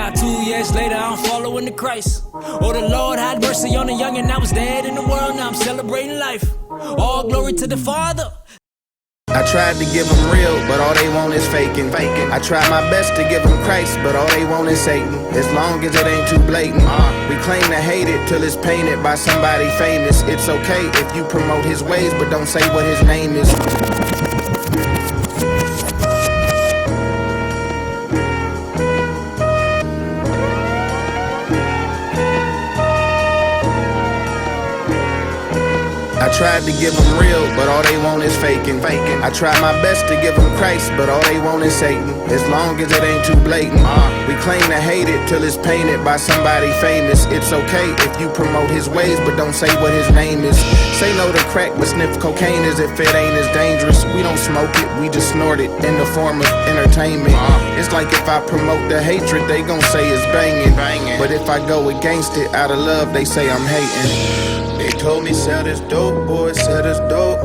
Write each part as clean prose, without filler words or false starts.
Now 2 years later, I'm following the Christ. Oh, the Lord had mercy on the young, and I was dead in the world. Now I'm celebrating life. All glory to the Father. I tried to give them real, but all they want is faking. I tried my best to give them Christ, but all they want is Satan. As long as it ain't too blatant. We claim to hate it till it's painted by somebody famous. It's okay if you promote his ways, but don't say what his name is. I tried to give them real, but all they want is faking. I tried my best to give them Christ, but all they want is Satan. As long as it ain't too blatant. We claim to hate it till it's painted by somebody famous. It's okay if you promote his ways, but don't say what his name is. Say no to crack, but sniff cocaine as if it ain't as dangerous. We don't smoke it, we just snort it in the form of entertainment. It's like if I promote the hatred, they gon' say it's banging. But if I go against it out of love, they say I'm hating. They told me sell this dope, boy, sell this dope.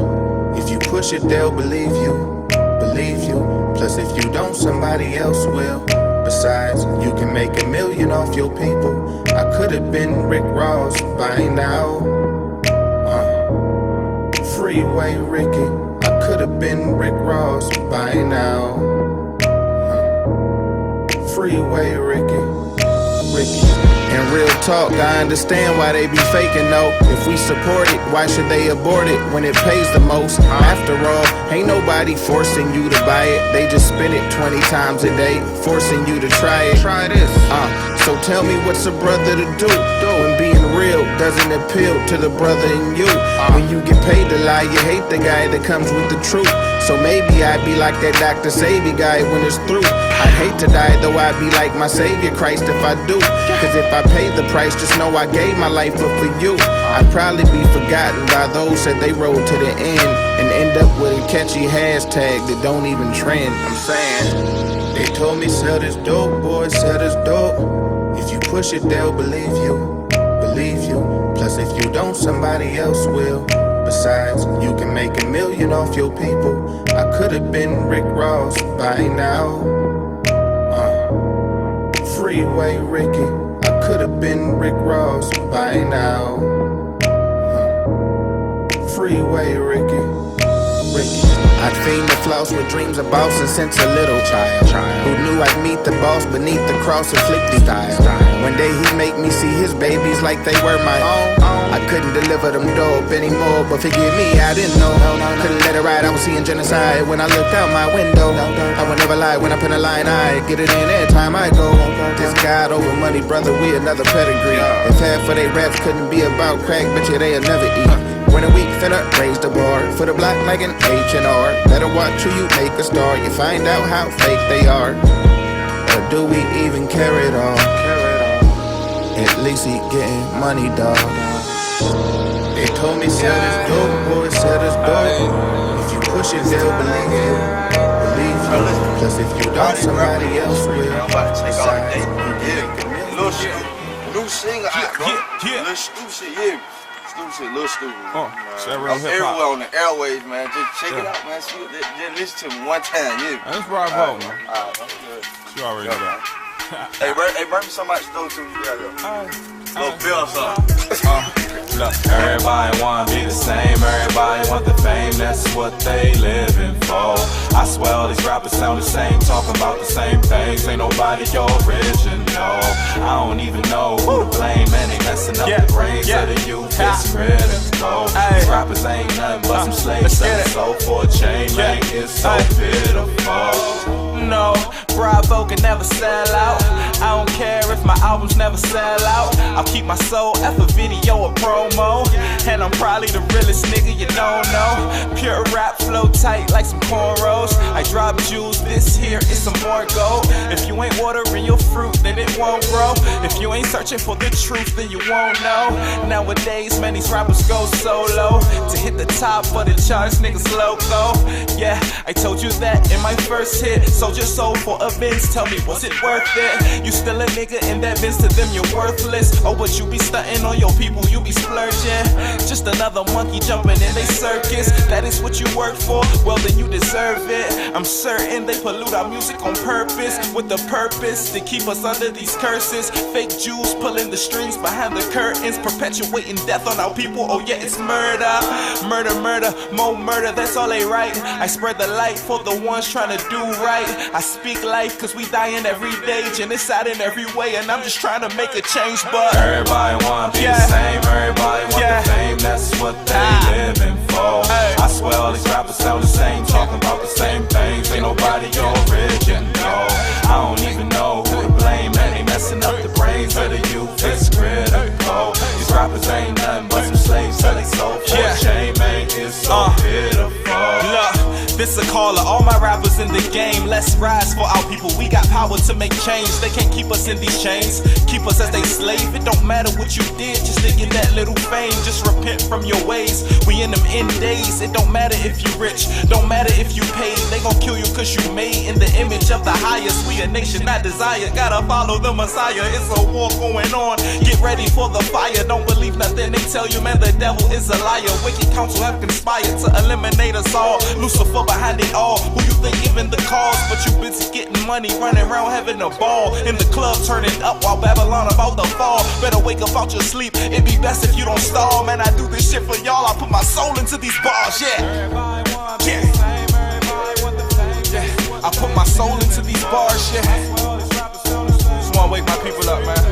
If you push it, they'll believe you, believe you. Plus if you don't, somebody else will. Besides, you can make $1 million off your people. I could've been Rick Ross by now. Freeway Ricky, I could've been Rick Ross by now. Freeway Ricky. In real talk, I understand why they be faking though. If we support it, why should they abort it when it pays the most? After all, ain't nobody forcing you to buy it. They just spend it 20 times a day, forcing you to try it. Try this. So tell me what's a brother to do when being real doesn't appeal to the brother in you. When you get paid to lie, you hate the guy that comes with the truth. So maybe I'd be like that Dr. Savior guy when it's through. I'd hate to die, though I'd be like my Savior Christ if I do. Cause if I paid the price, just know I gave my life up for you. I'd probably be forgotten by those that they rode to the end and end up with a catchy hashtag that don't even trend. I'm saying, they told me sell this dope, boy, sell this dope. If you push it, they'll believe you, believe you. Plus if you don't, somebody else will. Besides, you can make $1 million off your people. I could've been Rick Ross by now. Freeway Ricky, I could've been Rick Ross by now. Freeway Ricky. I'd fiend the floss with dreams of bossing since a little child. Who knew I'd meet the boss beneath the cross afflicted style. One day he'd make me see his babies like they were my own. I couldn't deliver them dope anymore, but forgive me, I didn't know. Couldn't let it ride, I was seeing genocide when I looked out my window. I would never lie when I pen a line, I get it in every time I go. This God over money, brother, we another pedigree. If half of they raps couldn't be about crack, bet you they'll never eat. When a week finna raise the bar for the block like an H&R. Better watch who you make a star. You find out how fake they are. Or do we even care at all? At least he getting money, dawg. They told me sell this dope, boy, sell this dope. If you push it, they'll believe you, believe you. Plus if you don't, somebody else will. Besides, you get $1 million. New single, Lil Stu shit, yeah. Stu shit, Lil Stu. So real hip hop. Everywhere on the airways, man. Just check it out, man. Just listen to me one time, yeah. That's bravo, man. Alright, that's good. You already know that. Hey, bring me somebody stole to me. Little Bill or something. Look, everybody wanna be the same, everybody want the fame, that's what they living for. I swear all these rappers sound the same, talking about the same things, ain't nobody original. I don't even know who to blame, and they messing up the brains of the youth, it's critical. These rappers ain't nothing but some slaves selling soul for a chain, man, it's so pitiful. No, Bravo can never sell out. I don't care if my albums never sell out. I'll keep my soul F a video or promo. And I'm probably the realest nigga you don't know. Pure rap flow tight like some cornrows. I drop jewels, this here is some more gold. If you ain't watering your fruit, then it won't grow. If you ain't searching for the truth, then you won't know. Nowadays, man, these rappers go solo to hit the top of the charts, niggas loco. Yeah, I told you that in my first hit. So just sold for a Benz, tell me, was it worth it? You still a nigga in that Benz, to them you're worthless. Oh, but you be stunting on your people, you be splurging. Just another monkey jumping in they circus. That is what you work for, well then you deserve it. I'm certain they pollute our music on purpose, with the purpose to keep us under these curses. Fake Jews pulling the strings behind the curtains, perpetuating death on our people. Oh yeah, it's murder, murder, murder, more murder, that's all they write. I spread the light for the ones trying to do right. I speak life cause we dying every day, genocide in every way, and I'm just trying to make a change. But everybody wanna be the same, everybody want the fame, that's what they living for. I swear all these rappers sound the same, talking about the same things, ain't nobody original. I don't even know who to blame, man, they messing up the brains of the youth, it's critical. These rappers ain't nothing but some slaves till they soul for shame, man, it's so pitiful. Look, this a call to all my rappers in the game. Let's rise for our people, we got power to make change. They can't keep us in these chains, keep us as they slave. It don't matter what you did, just to get that little fame. Just repent from your ways, we in them end days. It don't matter if you rich, don't matter if you paid. They gon' kill you cause you made in the image of the highest. We a nation not desire, gotta follow the Messiah. It's a war going on, get ready for the fire. Don't believe nothing they tell you, man, the devil is a liar. Wicked counsel have conspired to eliminate us all. Lucifer behind it all, who you think giving the cause? But you busy getting money, running around having a ball. In the club turning up while Babylon about to fall. Better wake up out your sleep, it'd be best if you don't stall. Man, I do this shit for y'all, I put my soul into these bars, I put my soul into these bars, Just wanna wake my people up, man.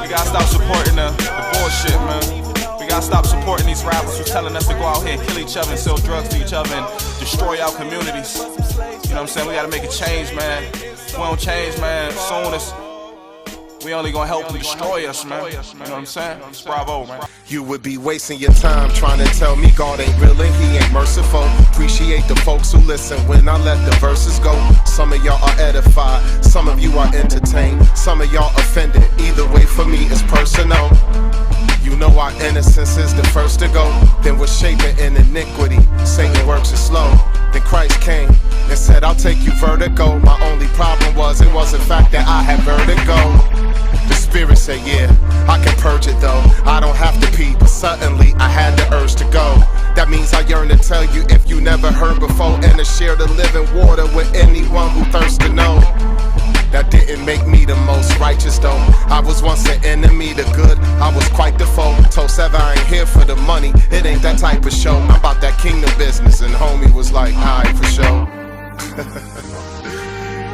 We gotta stop supporting the bullshit, man. We gotta stop supporting these rappers who's telling us to go out here and kill each other and sell drugs to each other and destroy our communities. You know what I'm saying? We gotta make a change, man. If we don't change, man, soon as we only gonna help them destroy us, man. You know what I'm saying? It's bravo, man. You would be wasting your time trying to tell me God ain't real and he ain't merciful. Appreciate the folks who listen when I let the verses go. Some of y'all are edified, some of you are entertained, some of y'all offended. Either way for me it's personal. You know our innocence is the first to go. Then we're shaping in iniquity. Satan works it slow. Then Christ came and said, I'll take you vertigo. My only problem was it was the fact that I had vertigo. The spirit said, yeah, I can purge it though. I don't have to pee, but suddenly I had the urge to go. That means I yearn to tell you if you never heard before, and to share the living water with anyone who thirsts to know. That didn't make me the most righteous though. I was once an enemy to good, I was quite the foe. Told Sever I ain't here for the money, it ain't that type of show. I'm about that kingdom business, and homie was like, alright, for sure.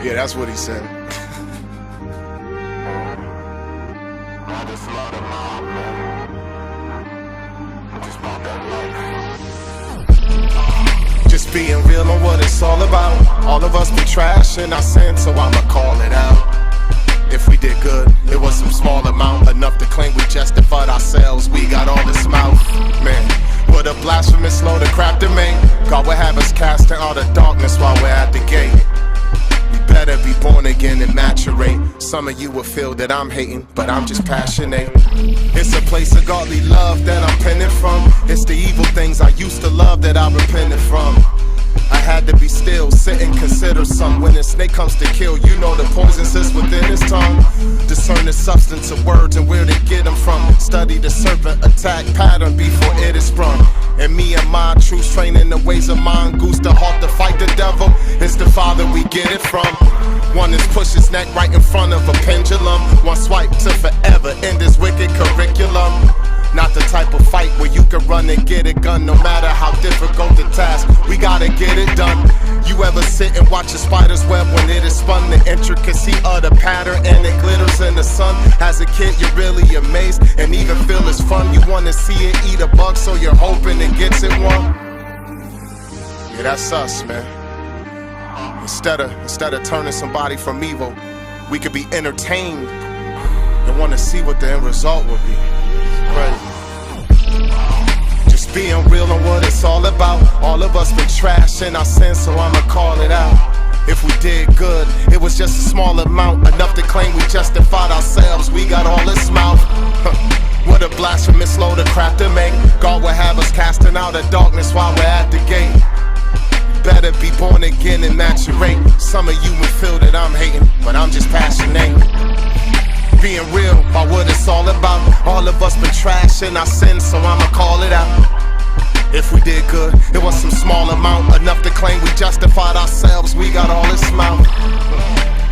Yeah, that's what he said. Just being real on what it's all about. All of us been trashing our sin, so I'ma call it out. If we did good, it was some small amount, enough to claim we justified ourselves. We got all this mouth, man. What a blasphemous slow to crack the main. God will have us casting all the darkness while we're at the gate. We better be born again and maturate. Some of you will feel that I'm hating, but I'm just passionate. It's a place of godly love that I'm penning from. It's the evil things I used to love that I repented from. I had to be still, sit and consider some. When a snake comes to kill, you know the poison sits within his tongue. Discern the substance of words and where they get them from. Study the serpent attack pattern before it is sprung. And me and my truths training the ways of mine. Goose the heart to fight the devil. It's the Father we get it from. One is push his neck right in front of a pendulum. One swipe to forever end this wicked curriculum. Not the type of fight where you can run and get a gun. No matter how difficult the task, we gotta get it done. You ever sit and watch a spider's web when it is spun? The intricacy of the pattern and it glitters in the sun. As a kid you're really amazed and even feel it's fun. You wanna see it eat a bug, so you're hoping it gets it one. Yeah, that's us, man. Instead of turning somebody from evil, we could be entertained and wanna see what the end result will be. Right. Just being real on what it's all about. All of us been trashing our sins, so I'ma call it out. If we did good, it was just a small amount, enough to claim we justified ourselves. We got all this mouth. What a blasphemous slow to crap to make. God will have us casting out of darkness while we're at the gate. Better be born again and maturate. Some of you will feel that I'm hating, but I'm just passionate. Being being real about what it's all about. All of us been trashing our sins, so I'ma call it out. If we did good, it was some small amount, enough to claim we justified ourselves. We got all this mouth.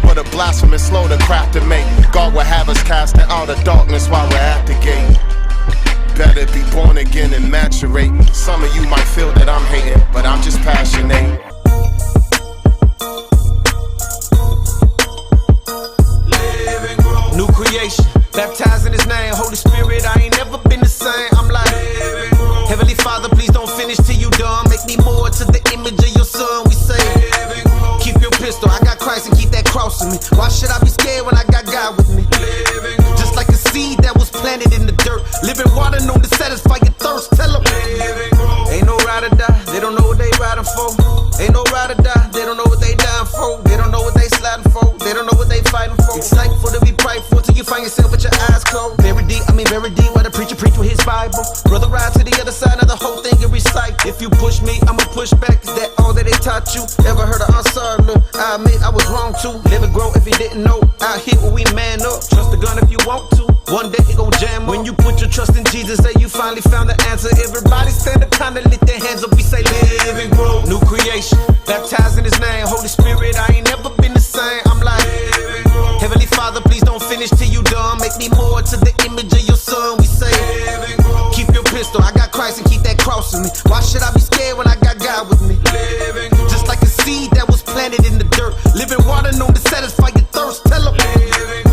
What a blasphemous slow to craft to make. God will have us casting out of darkness while we're at the gate. Better be born again and maturate. Some of you might feel that I'm hating, but I'm just passionate. New creation, baptized in his name. Holy Spirit, I ain't never been the same. I'm like, Heavenly Father, please don't finish till you done. Make me more to the image of your son. We say, keep your pistol, I got Christ and keep that cross in me. Why should I be scared when I got God with me? Just like a seed that was planted in the dirt, living water known to satisfy your thirst. Tell them, ain't no ride or die, they don't know what they riding for. Ain't no ride or die, they don't know what they dying for. They don't know what they sliding for, they don't know what they fighting for. Excited for to be prideful till you find yourself with your eyes closed. Very deep, while the preacher preach with his Bible. Brother ride to the other side of the whole thing and recite. If you push me, I'ma push back. Is that all that they taught you? Ever heard of answer? Look, I admit I was wrong too. Live and grow if you didn't know. Out here where we man up. Trust the gun if you want to. One day it gon' jam up. When you put your trust in Jesus, say you finally found the answer. Everybody stand up, kinda lift their hands up. We say live and grow. New creation, baptized in his name. Holy Spirit, I ain't never been the same. I'm like, Heavenly Father, please don't finish till you done. Make me more to the image of your son. We say, keep your pistol, I got Christ and keep that cross in me. Why should I be scared when I got God with me? Just like a seed that was planted in the dirt, living water known to satisfy your thirst. Tell them,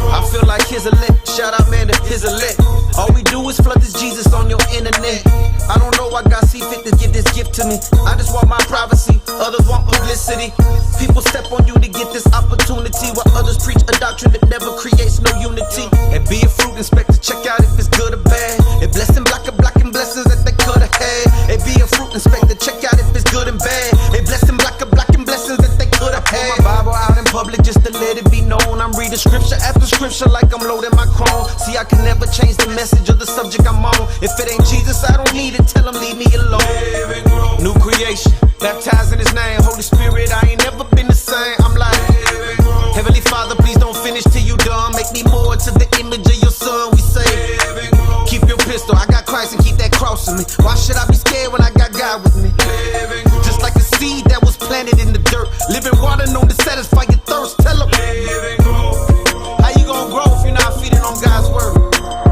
I feel like his elect. Shout out man to his elect. All we do is flood this Jesus on your internet. I don't know why God see fit to give this gift to me. I just want my privacy, others want publicity. People step on you to get this opportunity, while others preach a doctrine that never creates no unity. And be a fruit inspector, check out if it's good or bad. And blessing blocking blessings that they could have had. And be a fruit inspector, check out if it's good and bad. And blessing blocking blessings that they could have had. My Bible out in public just to let it be known. I'm reading scripture after scripture like I'm loading my Chrome. See, I can never change the message of the subject I'm on. If it ain't Jesus, I don't need it. Tell him leave me alone. New creation, baptized in his name. Holy Spirit, I ain't never been the same. I'm like, Heavenly Father, please don't finish till you done. Make me more to the image of your son. We say, keep your pistol, I got Christ and keep that cross in me. Why should I be scared when I got God with me? Just like a seed that was planted in the dirt, living water known to satisfy your thirst. Tell them, how you gonna grow if you're not feeding on God's word?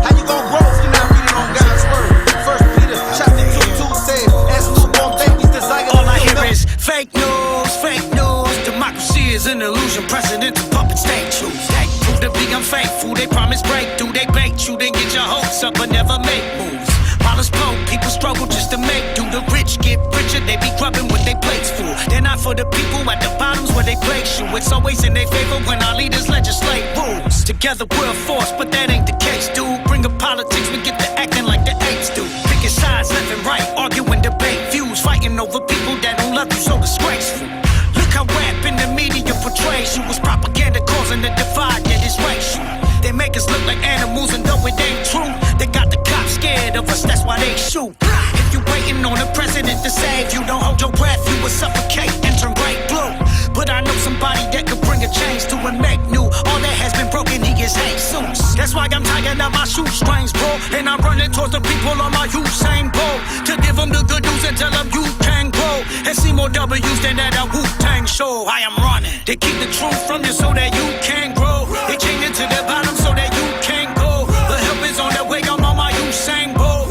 How you gonna grow if you're not reading on God's word? 1 Peter chapter 2 says, as newborn babies desire. All I hear is fake news, fake news. Democracy is an illusion, president to puppet state truth. Prove to be unfaithful, they promise breakthrough. They bait you, then get your hopes up but never make moves. While it's broke, people struggle just to make do. The rich get richer, they be grubbing with their plates full. They're not for the people at the bottoms where they place you. It's always in their favor when our leaders legislate rules. Together we're a force, but that ain't the case, dude. Bring up politics, we get to acting like the apes do. Picking sides left and right, arguing, debate views, fighting over people that don't love you, so disgraceful. Look how rap in the media portrays you as propaganda causing the divide that is racial. They make us look like animals and though it ain't true, they got the cops scared of us, that's why they shoot. If you waiting on a president to save you, don't hold your breath, you will suffocate and turn bright blue. But I know somebody that could bring a change to and make new. All that has been broken, he is Jesus. That's why I'm tired of my shoestrings, bro. And I'm running towards the people on my Usain Bolt to give them the good news and tell them you can grow and see more W's than at a Wu-Tang show. I am running. They keep the truth from you so that you can grow. They change it to the bottom so that you can go. The help is on the way, I'm on my Usain Bolt.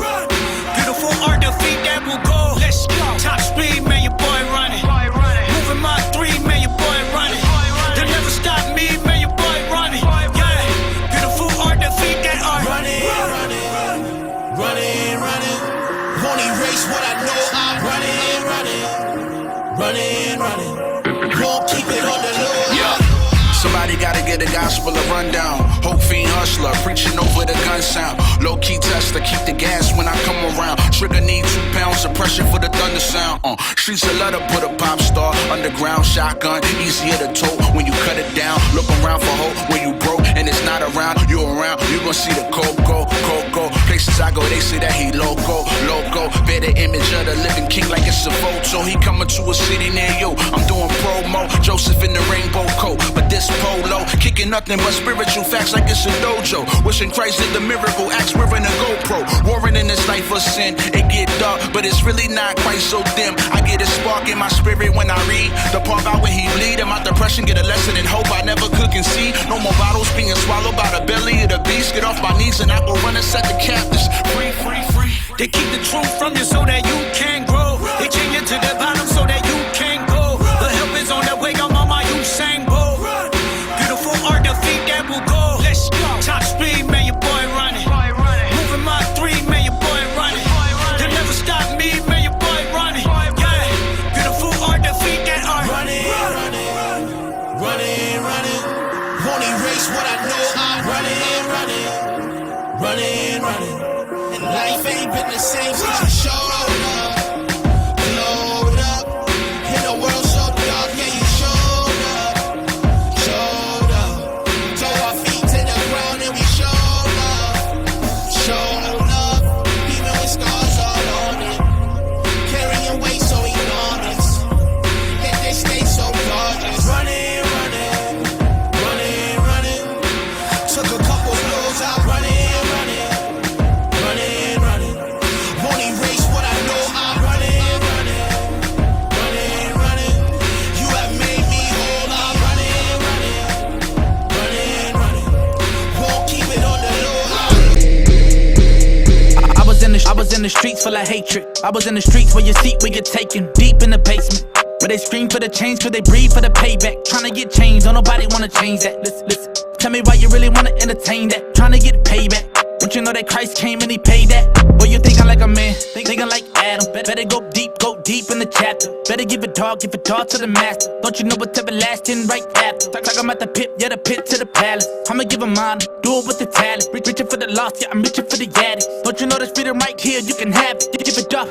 Beautiful art, the feet that will go. Let's go. Top speed, man, your boy running. Moving my 3, man, your boy running. They'll never stop me, man, your boy running. Yeah, beautiful art, the feet that are running. Won't erase what I know. I'm running. Won't keep it on the low. Yeah. Somebody gotta get the gospel a rundown. Hope fiend hustler, preaching over the gun sound. Low-key tester, keep the gas when I come around. Trigger need 2 pounds of pressure for the thunder sound. Streets a letter, put a pop star. Underground shotgun, easier to tote when you cut it down. Look around for hope when you broke and it's not around. You around, you gon' see the cold go. Play places I go, they say that he loco. Better image of the living king like it's a photo. He coming to a city near you. I'm doing promo. Joseph in the rainbow coat, but this polo kicking nothing but spiritual facts like it's a dojo. Wishing Christ did the miracle acts, we're in a GoPro. Warring in this life of sin, it get dark, but it's really not quite so dim. I get a spark in my spirit when I read the part about when he bleed, and my depression get a lesson in hope I never could conceive. No more bottles being swallowed by the belly of the beast. Get off my knees and I go run and set the captives free. They keep the truth from you so that you can grow. They chain you to the bottom so that you can go. The help is on the way, I'm on my Usain Bolt. Beautiful art, the feet that will go. Let's go. Top speed, man, your boy running. Moving my 3, man, your boy running. They never stop me, man, your boy running. Yeah, beautiful art, the feet that are running. Won't erase what I know. I'm running. And life ain't been the same since you showed up. Glowed up. In a world so dark, yeah, you showed up. Toe our feet to the ground and we showed up. Even with scars all on it. Carrying weight so enormous. Yet they stay so gorgeous. Running. Took a couple blows out. Running. Won't erase what I know. I'm running. You have made me whole. I'm running. Won't keep it on the low. I was in the streets full of hatred. I was in the streets where your seat will get taken. Deep in the basement, where they scream for the change, cause they breathe for the payback. Tryna get changed, don't nobody wanna change that. Listen, tell me why you really wanna entertain that. Tryna get payback, don't you know that Christ came and he paid that? Boy, you thinking like a man, thinking like Adam. Better go deep in the chapter. Better give it dog to the master. Don't you know what's everlasting right after? Talk I'm at the pit, yeah, the pit to the palace. I'ma give him honor, do it with the talent. Reaching for the lost, yeah, I'm reaching for the addict. Don't you know this freedom right here, you can have it. Give it dog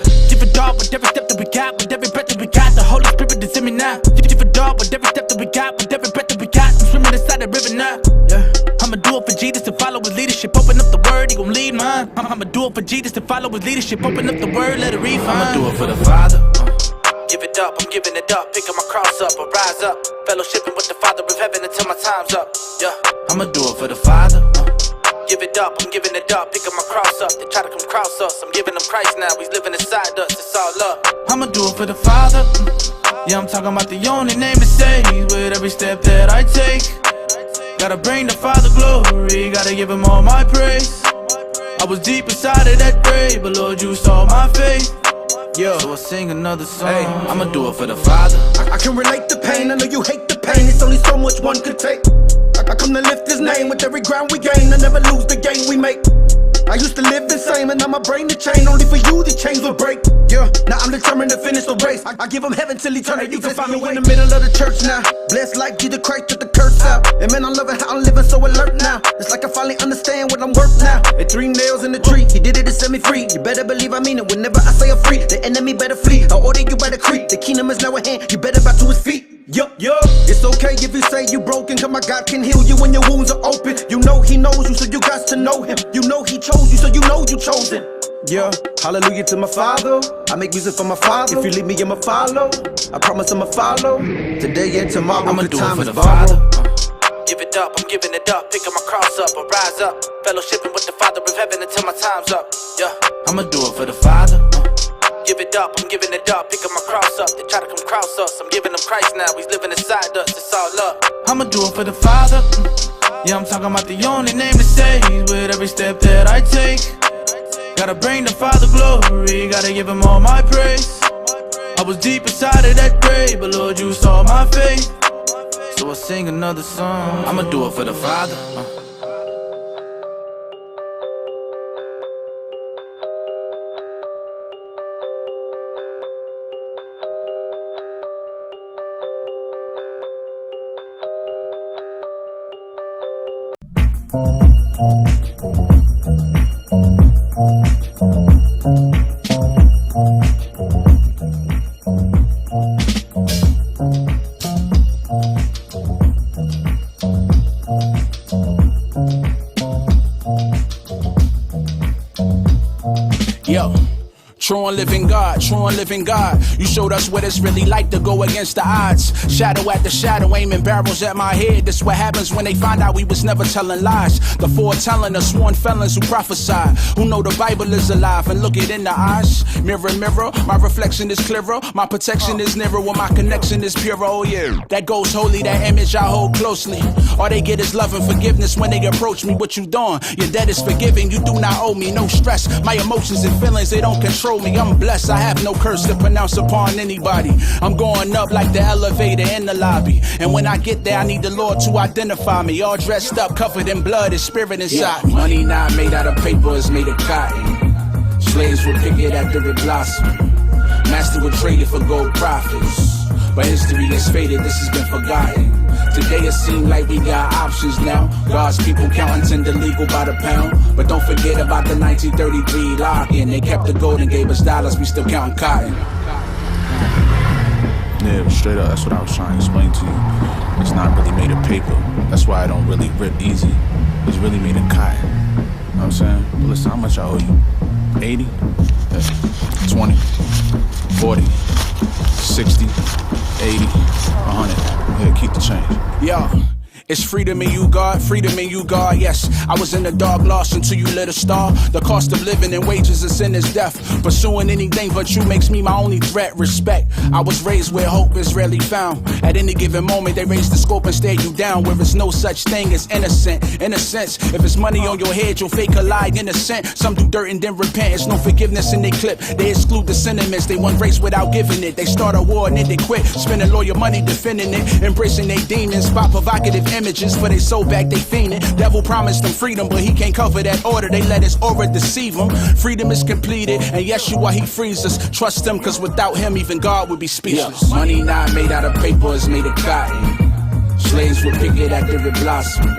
with every step that we got, with every breath that we got. The Holy Spirit is in me now. Give it dog with every step that we got, with every breath that we got. I'm swimming inside the river now. Yeah, I'ma do it for Jesus to follow his leadership. Open up the word, he gon' lead mine. I'ma do it for Jesus to follow his leadership. Open up the word, let it read fine. I'ma do it for the Father. Give it up, I'm giving it up. Picking my cross up, I rise up. Fellowshipping with the Father of heaven until my time's up. Yeah, I'ma do it for the Father. Give it up, I'm giving it up. Picking my cross up, they try to come cross us. I'm giving them Christ now, he's living inside us. It's all love. I'ma do it for the Father. Yeah, I'm talking about the only name to save. With every step that I take, gotta bring the Father glory, gotta give him all my praise. I was deep inside of that grave, but Lord, you saw my faith. Yeah. So I sing another song. Hey, I'ma do it for the Father. I can relate the pain, I know you hate the pain. It's only so much one could take. I come to lift his name with every ground we gain. I never lose the game we make. I used to live insane, and now my brain to chain. Only for you the chains will break. Yeah, now I'm determined to finish the race. I give him heaven till eternity. You can find me in the middle of the church now. Blessed like Jesus Christ, took the curse out. And man, I'm loving how I'm living so alert now. It's like I finally understand what I'm worth now. At 3 nails in the tree, he did it to set me free. You better believe I mean it whenever I say I'm free. The enemy better flee, I order you better creep. The kingdom is now at hand, you better bow to his feet. Yup, it's okay if you say you broken, cause my God can heal you when your wounds are open. You know he knows you, so you got to know him. You know he chose you, so you know you chosen. Yeah, hallelujah to my Father. I make music for my Father. If you leave me, I'ma follow. I promise I'ma follow. Today and tomorrow, I'ma do it for the Father. Give it up, I'm giving it up. Picking my cross up, I rise up. Fellowshipping with the Father of heaven until my time's up. Yeah, I'ma do it for the Father. Give it up, I'm giving it up. Picking my cross up, they try to come cross us. I'm giving them Christ now, he's living inside us. It's all love. I'ma do it for the Father. Yeah, I'm talking about the only name to save. With every step that I take, gotta bring the Father glory, gotta give him all my praise. I was deep inside of that grave, but Lord, you saw my faith. So I sing another song. I'ma do it for the Father. True and living God, true and living God. You showed us what it's really like to go against the odds. Shadow after shadow, aiming barrels at my head. That's what happens when they find out we was never telling lies. The foretelling of sworn felons who prophesy, who know the Bible is alive and look it in the eyes. Mirror, mirror, my reflection is clearer. My protection is nearer when my connection is pure. Oh yeah, that goes holy, that image I hold closely. All they get is love and forgiveness when they approach me. What you doing? Your debt is forgiven, you do not owe me. No stress, my emotions and feelings, they don't control me. I'm blessed, I have no curse to pronounce upon anybody. I'm going up like the elevator in the lobby. And when I get there, I need the Lord to identify me. All dressed up, covered in blood, his spirit inside me. Money not made out of paper, it's made of cotton. Slaves would pick it after it blossomed. Master would trade it for gold profits. But history is faded, this has been forgotten. Today it seems like we got options now. God's people counting tender legal by the pound. But don't forget about the 1933 lock-in. They kept the gold and gave us dollars, we still counting cotton. Yeah, but straight up, that's what I was trying to explain to you. It's not really made of paper. That's why I don't really rip easy. It's really made of cotton. You know what I'm saying? But listen, how much I owe you? 80? 20? 40? 60? 80? 100? Yeah, keep the change. Yeah. It's freedom in you, God, freedom in you, God, yes. I was in the dark, lost until you lit a star. The cost of living and wages of sin is death. Pursuing anything but you makes me my only threat, respect. I was raised where hope is rarely found. At any given moment, they raise the scope and stare you down. Where there's no such thing as innocent. In a sense, if it's money on your head, you'll fake a lie, innocent. Some do dirt and then repent, it's no forgiveness in their clip. They exclude the sentiments, they want grace without giving it. They start a war and then they quit, spending lawyer money defending it. Embracing their demons, spot provocative images for they soul back, they fiending. Devil promised them freedom, but he can't cover that order. They let his aura deceive them. Freedom is completed, and Yeshua, he frees us. Trust him, cause without him, even God would be speechless. Yeah. Money not made out of paper, it's made of cotton. Slaves would pick it after it blossomed.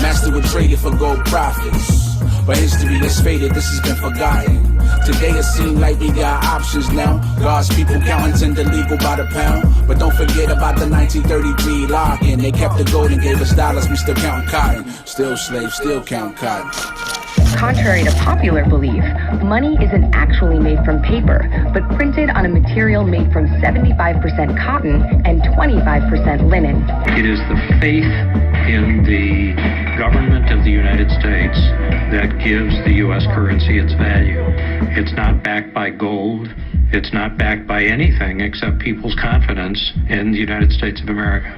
Master would trade it for gold profits. But history is faded, this has been forgotten. Today it seems like we got options now. God's people counting tender legal by the pound. But don't forget about the 1933 lock-in. They kept the gold and gave us dollars, we still counting cotton. Still slaves, still counting cotton. Contrary to popular belief, money isn't actually made from paper, but printed on a material made from 75% cotton and 25% linen. It is the faith in the government of the United States that gives the U.S. currency its value. It's not backed by gold. It's not backed by anything except people's confidence in the United States of America.